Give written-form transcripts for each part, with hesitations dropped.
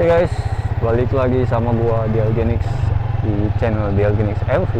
Oke guys, balik lagi sama gua Dialgenix di channel Dialgenix MV.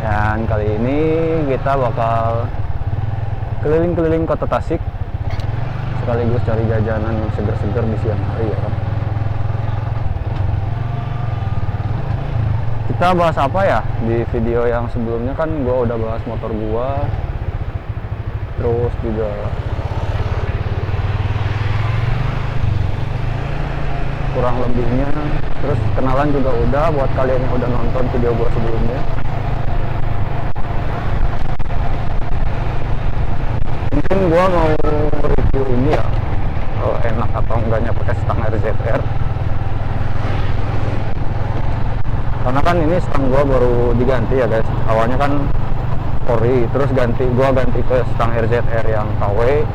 Dan kali ini kita bakal keliling-keliling kota Tasik sekaligus cari jajanan yang seger-seger di siang hari ya kan. Kita bahas apa ya? Di video yang sebelumnya kan gua udah bahas motor gua, terus juga kurang lebihnya, terus kenalan juga udah buat kalian yang udah nonton video gua sebelumnya. Mungkin gua mau review ini ya, enak atau enggaknya pakai stang RZR, karena kan ini stang gua baru diganti ya guys. Awalnya kan ori, terus gua ganti ke stang RZR yang KW,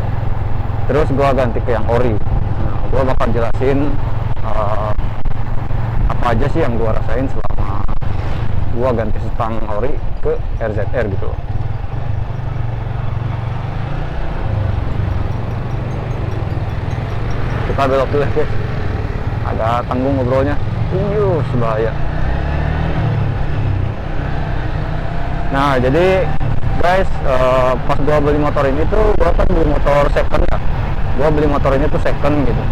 terus gua ganti ke yang ori. Nah, gua bakal jelasin apa aja sih yang gua rasain selama gua ganti stang ori ke RZR gitu loh. Kita belok dulu guys, agak tanggung ngobrolnya, bahaya. Nah jadi guys, pas gua beli motor ini tuh, gua kan beli motor second ya, gua beli motor ini tuh second gitu.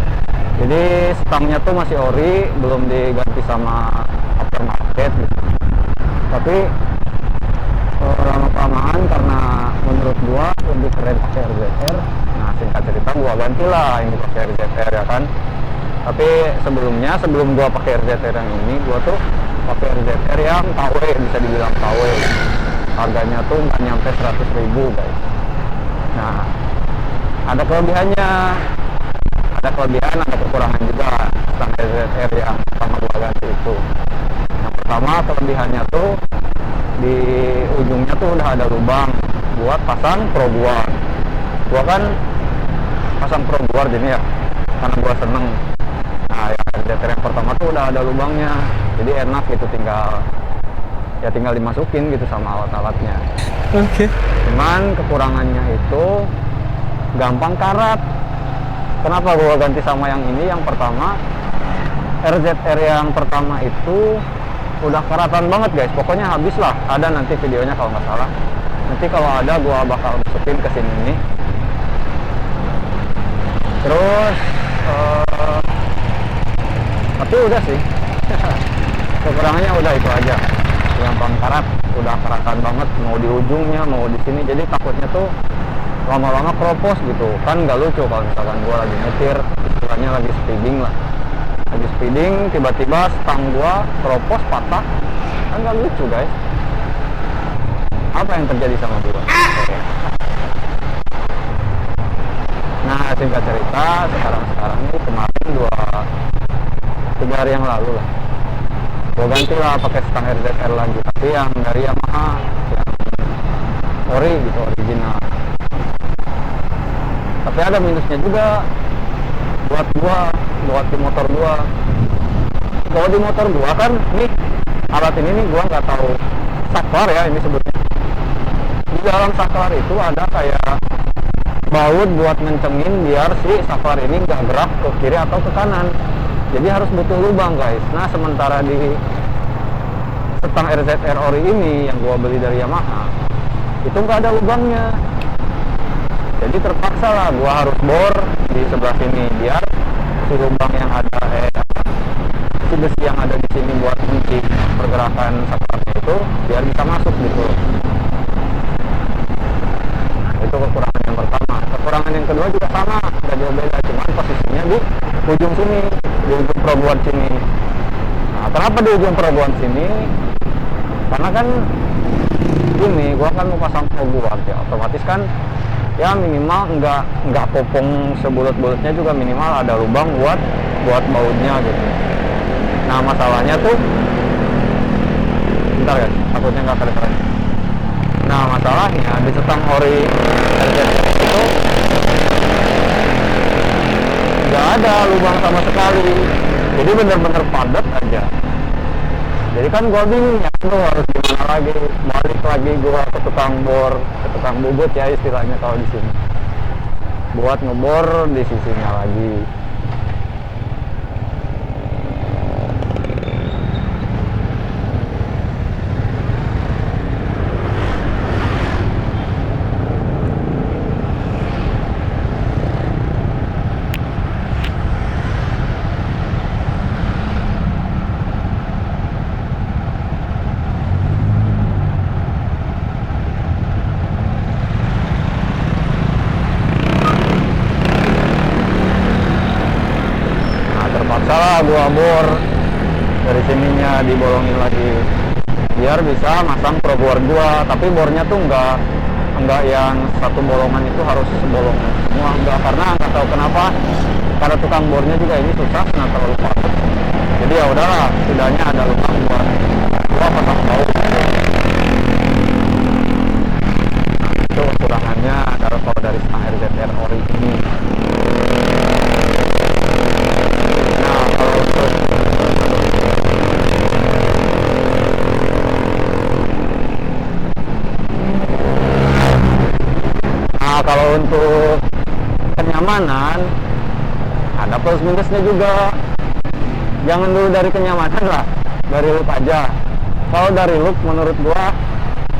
Jadi stangnya tuh masih ori, belum diganti sama aftermarket gitu. Tapi lama-kelamaan karena menurut gua lebih keren pakai RZR. Nah singkat cerita gua gantilah ini pakai RZR ya kan. Tapi sebelum gua pakai RZR yang ini, gua tuh pakai RZR yang KW, bisa dibilang KW. Harganya tuh nggak nyampe 100.000 guys. Nah ada kelebihannya, ada kekurangan juga stang RZR yang pertama gua ganti itu. Yang pertama kelebihannya tuh di ujungnya tuh udah ada lubang buat pasang Pro Guard. Gua kan pasang Pro Guard ini ya karena gua seneng. Nah yang RZR yang pertama tuh udah ada lubangnya, jadi enak gitu, tinggal dimasukin gitu sama alat-alatnya. Oke. Cuman kekurangannya itu gampang karat. Kenapa gua ganti sama yang ini? Yang pertama, RZR yang pertama itu udah karatan banget guys. Pokoknya habis lah. Ada nanti videonya kalau nggak salah. Nanti kalau ada gua bakal masukin ke sini nih. Terus tapi udah sih. Kekurangannya udah itu aja. Gampang karat, udah karatan banget, mau di ujungnya, mau di sini. Jadi takutnya tuh lama-lama keropos gitu kan, nggak lucu kalau misalkan gua lagi nyetir, istilahnya lagi speeding, tiba-tiba stang gua keropos patah, kan nggak lucu guys. Apa yang terjadi sama gua? Nah singkat cerita, sekarang ini kemarin 2-3 hari yang lalu lah, gua ganti lah pakai stang RZR lagi, tapi yang dari Yamaha, yang ori gitu, original. Tapi ada minusnya juga buat di motor gua. Kalau di motor gua kan nih, alat ini nih gua nggak tahu saklar ya ini sebutnya. Di dalam saklar itu ada kayak baut buat ngencengin biar si saklar ini nggak gerak ke kiri atau ke kanan. Jadi harus butuh lubang guys. Nah sementara di stang RZR ori ini yang gua beli dari Yamaha itu nggak ada lubangnya. Jadi terpaksa lah gua harus bor di sebelah sini biar si lubang yang ada si besi yang ada di sini buat kunci pergerakan saklarnya itu biar bisa masuk gitu. Nah, itu kekurangan yang pertama. Kekurangan yang kedua juga sama, nggak jauh beda, cuman posisinya di ujung sini, di ujung Pro Guard sini. Nah, kenapa di ujung Pro Guard sini? Karena kan ini gua kan mau pasang Pro Guard ya, otomatis kan ya minimal nggak kopong sebulat-bulatnya, juga minimal ada lubang buat bautnya gitu. Nah masalahnya tuh, bentar guys, takutnya nggak keren. Nah masalahnya di stang ori RZR itu nggak ada lubang sama sekali, jadi bener-bener padat aja. Jadi kan gua bingung ya, tuh harus gimana lagi, balik lagi gua ke tukang bor, ke tukang bubut ya istilahnya kalau di sini, buat ngebor di sisinya lagi. gua bor dari sininya dibolongin lagi biar bisa masang probe bor gua, tapi bornya tuh enggak yang satu bolongan itu harus sebolong semua, enggak, karena nggak tahu kenapa karena tukang bornya juga ini susah, nah terlalu padat. Jadi ya udahlah, setidaknya ada lubang buat gua pasang bau. Itu kekurangannya kalau dari stang RZR ori ini. Nah kalau untuk kenyamanan ada plus minusnya juga. Jangan dulu dari kenyamanan lah, dari look aja. Kalau dari look menurut gua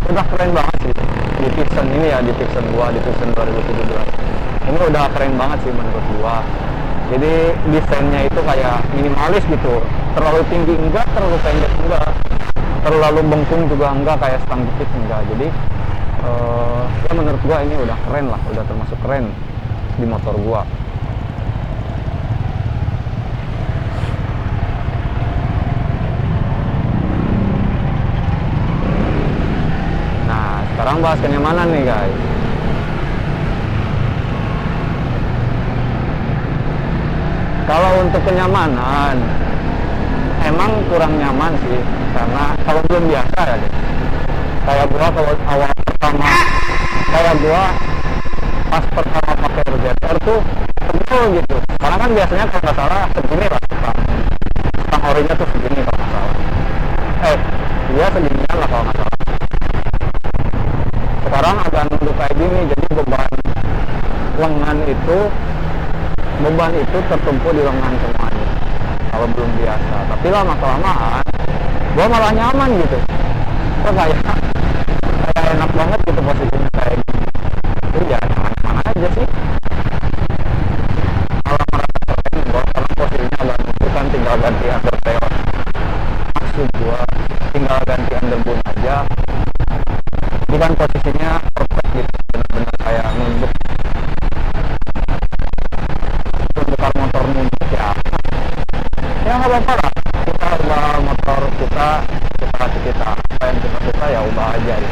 udah keren banget sih di Vision ini ya, di Vision 2017 ini udah keren banget sih menurut gua. Jadi desainnya itu kayak minimalis gitu, terlalu tinggi enggak, terlalu pendek enggak, terlalu bengkung juga enggak, kayak stang jepit enggak. Jadi ya menurut gua ini udah keren lah, udah termasuk keren di motor gua. Nah sekarang bahas kenyamanan nih guys. Kalau untuk kenyamanan emang kurang nyaman sih, karena kalau belum biasa ya deh. Kayak gua kalau awal pertama, kayak gua pas pertama pakai RZR tuh tebel gitu, karena kan biasanya kalau nggak salah segini lah stang orinya tuh segini kalau nggak salah, iya seginian lah kalau nggak salah. Sekarang agak nunduk kayak gini, jadi beban itu tertumpu di lengan semuanya kalau belum biasa. Tapi lama kelamaan gua malah nyaman gitu, kok kayak enak banget gitu posisinya kayak gini. Itu ya nyaman aja sih. Kalau merasa keren gua, karena posisinya agak nunduk, tinggal ganti undertail, maksud gua tinggal ganti underbone aja. Ini kan posisinya perfect gitu, benar-benar kayak nunduk. Tukar motor nunduk ya nggak apa-apa lah, kita ubah motor kita kasih kita apa yang kita suka ya ubah aja ya.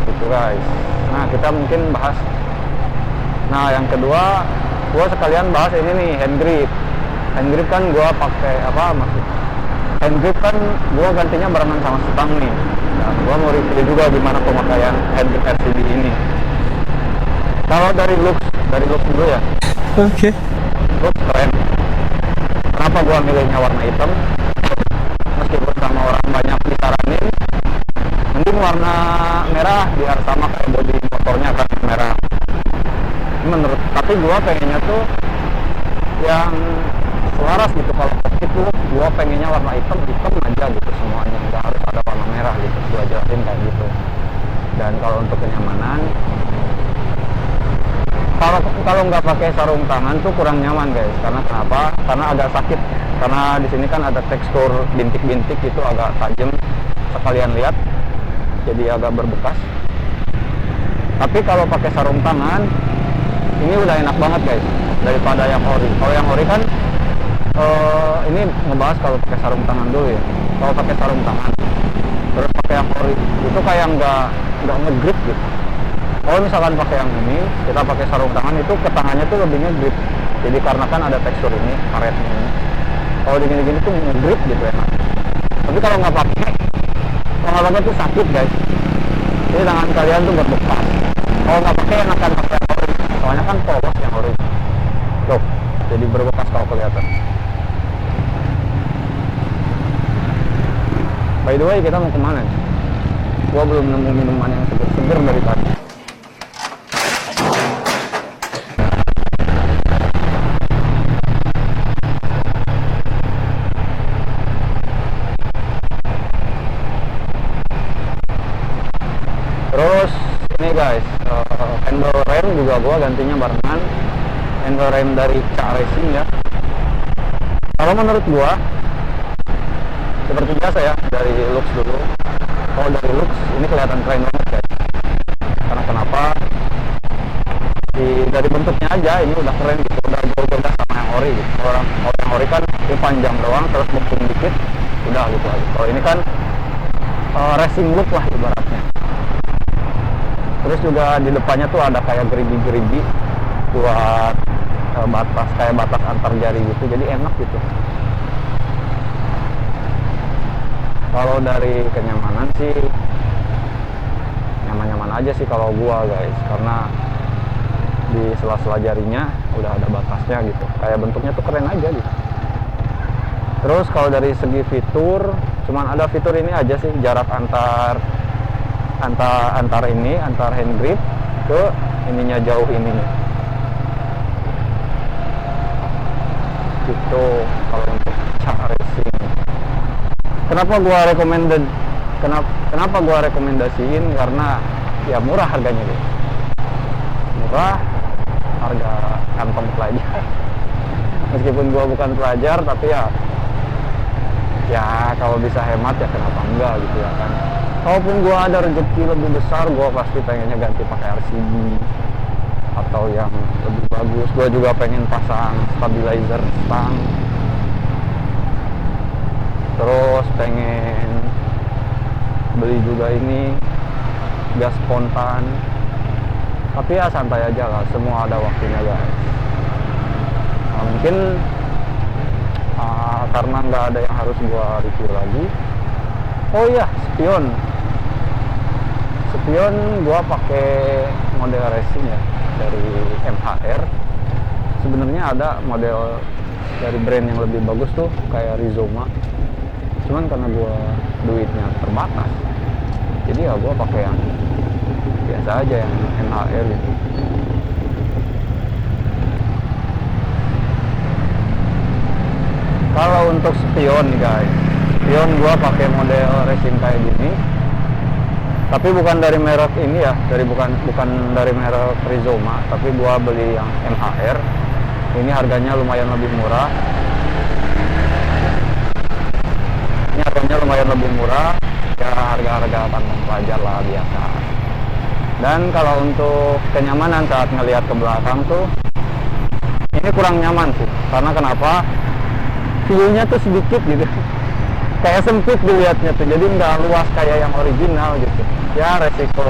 Gitu guys. Nah kita mungkin bahas, nah yang kedua gua sekalian bahas ini nih, hand grip kan gua pakai apa, maksud hand grip kan gua gantinya barengan sama stang nih. Nah, gua mau review juga gimana pemakaian hand grip RCB ini. Kalau dari looks dulu ya. Oke. Looks keren. Kenapa gua milihnya warna hitam? Meskipun sama orang banyak disaranin, mending warna merah biar sama kayak bodi motornya kan merah. Menurut, tapi gua pengennya tuh yang selaras gitu. Kalau itu gua pengennya warna hitam aja gitu semuanya, nggak harus ada warna merah gitu, gua jelasin kayak gitu. Dan kalau untuk kenyamanan, kalau nggak pakai sarung tangan tuh kurang nyaman guys. Karena kenapa? Karena agak sakit, karena di sini kan ada tekstur bintik-bintik itu agak tajam, sekalian lihat jadi agak berbekas. Tapi kalau pakai sarung tangan ini udah enak banget guys daripada yang ori. Kalau yang ori kan ini ngebahas kalau pakai sarung tangan dulu ya. Kalau pakai sarung tangan terus pakai yang ori itu kayak nggak ngegrip gitu. Kalau misalkan pakai yang ini, kita pakai sarung tangan itu ke tangannya tuh lebih ngegrip. Jadi karena kan ada tekstur ini, karetnya ini. Kalau digini-gini tuh ngegrip gitu enak. Tapi kalau nggak pakai, lama-lama tuh sakit guys. Jadi tangan kalian tuh berbekas. Kalau nggak pakai enakan pakai yang ori. Soalnya kan polos yang ori. Tuh, jadi berbekas kalau kelihatan. By the way, kita mau kemana nih? Gua belum nemu minuman yang seger-seger dari tadi. Terus ini guys, handle rem juga gua gantinya barengan. Handle rem dari Cak Racing ya. Kalau menurut gua seperti biasa ya, dari looks dulu. Kalau dari looks ini kelihatan keren banget guys. Karena kenapa? Dari bentuknya aja ini udah keren gitu, udah jauh beda sama yang ori gitu. Kalau yang ori kan ini panjang doang terus bengkung dikit udah gitu aja. Kalau ini kan racing look lah ibaratnya. Terus juga di depannya tuh ada kayak gerigi-gerigi buat batas, kayak batas antar jari gitu, jadi enak gitu. Kalau dari kenyamanan sih nyaman-nyaman aja sih kalau gua guys, karena di sela-sela jarinya udah ada batasnya gitu, kayak bentuknya tuh keren aja gitu. Terus kalau dari segi fitur, cuman ada fitur ini aja sih, jarak antar hand grip ke ininya jauh ininya gitu. Kalau untuk cara racing, kenapa gua rekomendasiin, karena ya murah harganya deh, murah, harga kantong pelajar. Meskipun gua bukan pelajar, tapi ya kalau bisa hemat ya kenapa enggak gitu ya kan. Kalaupun gua ada rezeki lebih besar, gua pasti pengennya ganti pakai RCB atau yang lebih bagus. Gua juga pengen pasang stabilizer stang, terus pengen beli juga ini gas spontan. Tapi ya santai aja lah, semua ada waktunya guys. Nah, mungkin karena nggak ada yang harus gua review lagi. Oh iya, spion gua pakai model racing ya dari MHR. Sebenarnya ada model dari brand yang lebih bagus tuh kayak Rizoma, cuman karena gua duitnya terbatas, jadi ya gua pakai yang biasa aja, yang MHR gitu. Kalau untuk spion nih guys, spion gua pakai model racing kayak gini, tapi bukan dari merek ini ya, bukan dari merek Rizoma, tapi gua beli yang MHR. Ini harganya lumayan lebih murah. Ya harga-harga kantong pelajar lah biasa. Dan kalau untuk kenyamanan saat ngelihat ke belakang tuh, ini kurang nyaman sih. Karena kenapa? View-nya tuh sedikit gitu, kayak sempit dilihatnya tuh, jadi nggak luas kayak yang original gitu. Ya resiko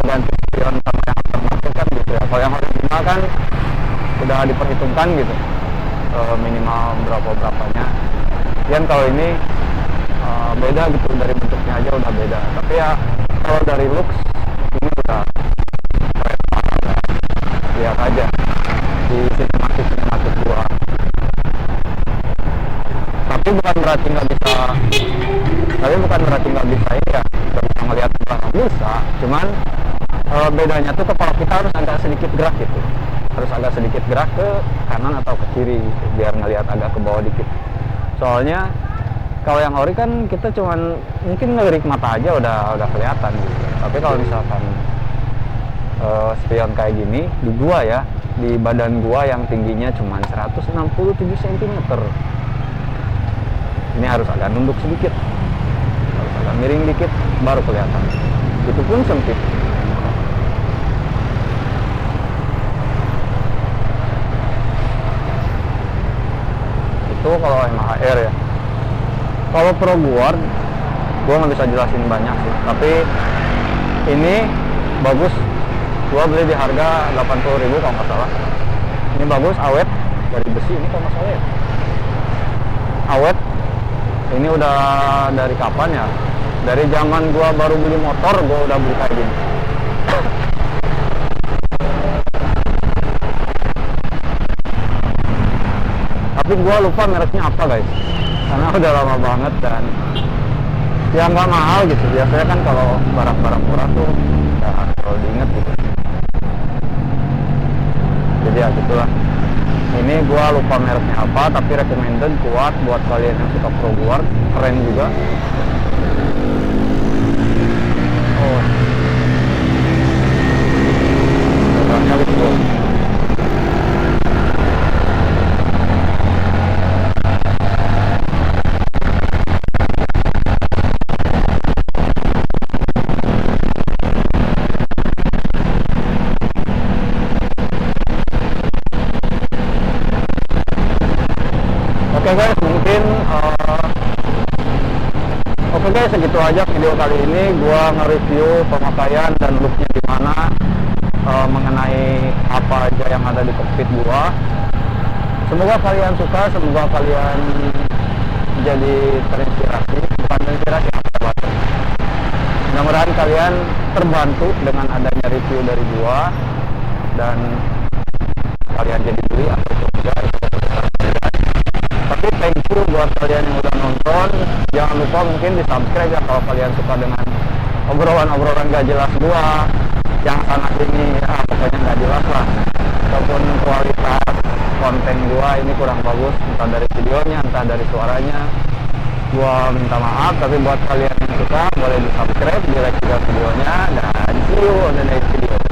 ganti spion sama yang aftermarket kan gitu ya. Kalau yang original kan udah diperhitungkan gitu, minimal berapanya. Dan kalau ini beda gitu, dari bentuknya aja udah beda. Tapi ya kalau dari looks ini udah keren banget. Lihat aja di sinematik gua. Tapi bukan berarti nggak bisa ini ya, nggak bisa ngelihat ke belakang, bisa. Cuman bedanya tuh kepala kita harus agak sedikit gerak gitu, harus agak sedikit gerak ke kanan atau ke kiri gitu, biar ngelihat agak ke bawah dikit. Soalnya kalau yang ori kan kita cuman mungkin ngelirik mata aja udah kelihatan gitu. Tapi kalau misalkan spion kayak gini di gua ya, di badan gua yang tingginya cuman 167 cm, ini harus agak nunduk sedikit, harus agak miring dikit baru kelihatan. Itu pun sempit. Itu kalau MHR ya. Kalau Pro Guard gua nggak bisa jelasin banyak sih, tapi ini bagus. Gua beli di harga 80.000 kalau nggak salah. Ini bagus, awet, dari besi ini kalau nggak salah ya, awet. Ini udah dari kapan ya? Dari zaman gua baru beli motor, gua udah beli kayak gini. Tapi gua lupa mereknya apa guys, karena udah lama banget dan ya nggak mahal gitu. Biasanya kan kalau barang-barang murah tuh ya kalau diinget gitu. Jadi ya gitulah. Ini gua lupa mereknya apa, tapi recommended, kuat buat kalian yang suka Pro Guard, keren juga. Oh, udah gitu. Oke guys, mungkin oke guys, segitu aja video kali ini. Gua nge-review pemakaian dan looknya gimana, mengenai apa aja yang ada di kokpit gua. Semoga kalian suka, semoga kalian jadi terinspirasi, bukan terinspirasi, mudah-mudahan kalian terbantu dengan adanya review dari gua dan kalian jadi beli atau enggak itu keputusan kalian. Tapi thank you buat kalian yang udah nonton. Jangan lupa mungkin di subscribe ya kalau kalian suka dengan obrolan-obrolan gak jelas gua yang sana sini, ya pokoknya gak jelas lah, ataupun kualitas konten gua ini kurang bagus, entah dari videonya entah dari suaranya. Gua minta maaf, tapi buat kalian yang suka boleh di subscribe, di like juga videonya, dan see you on the next video.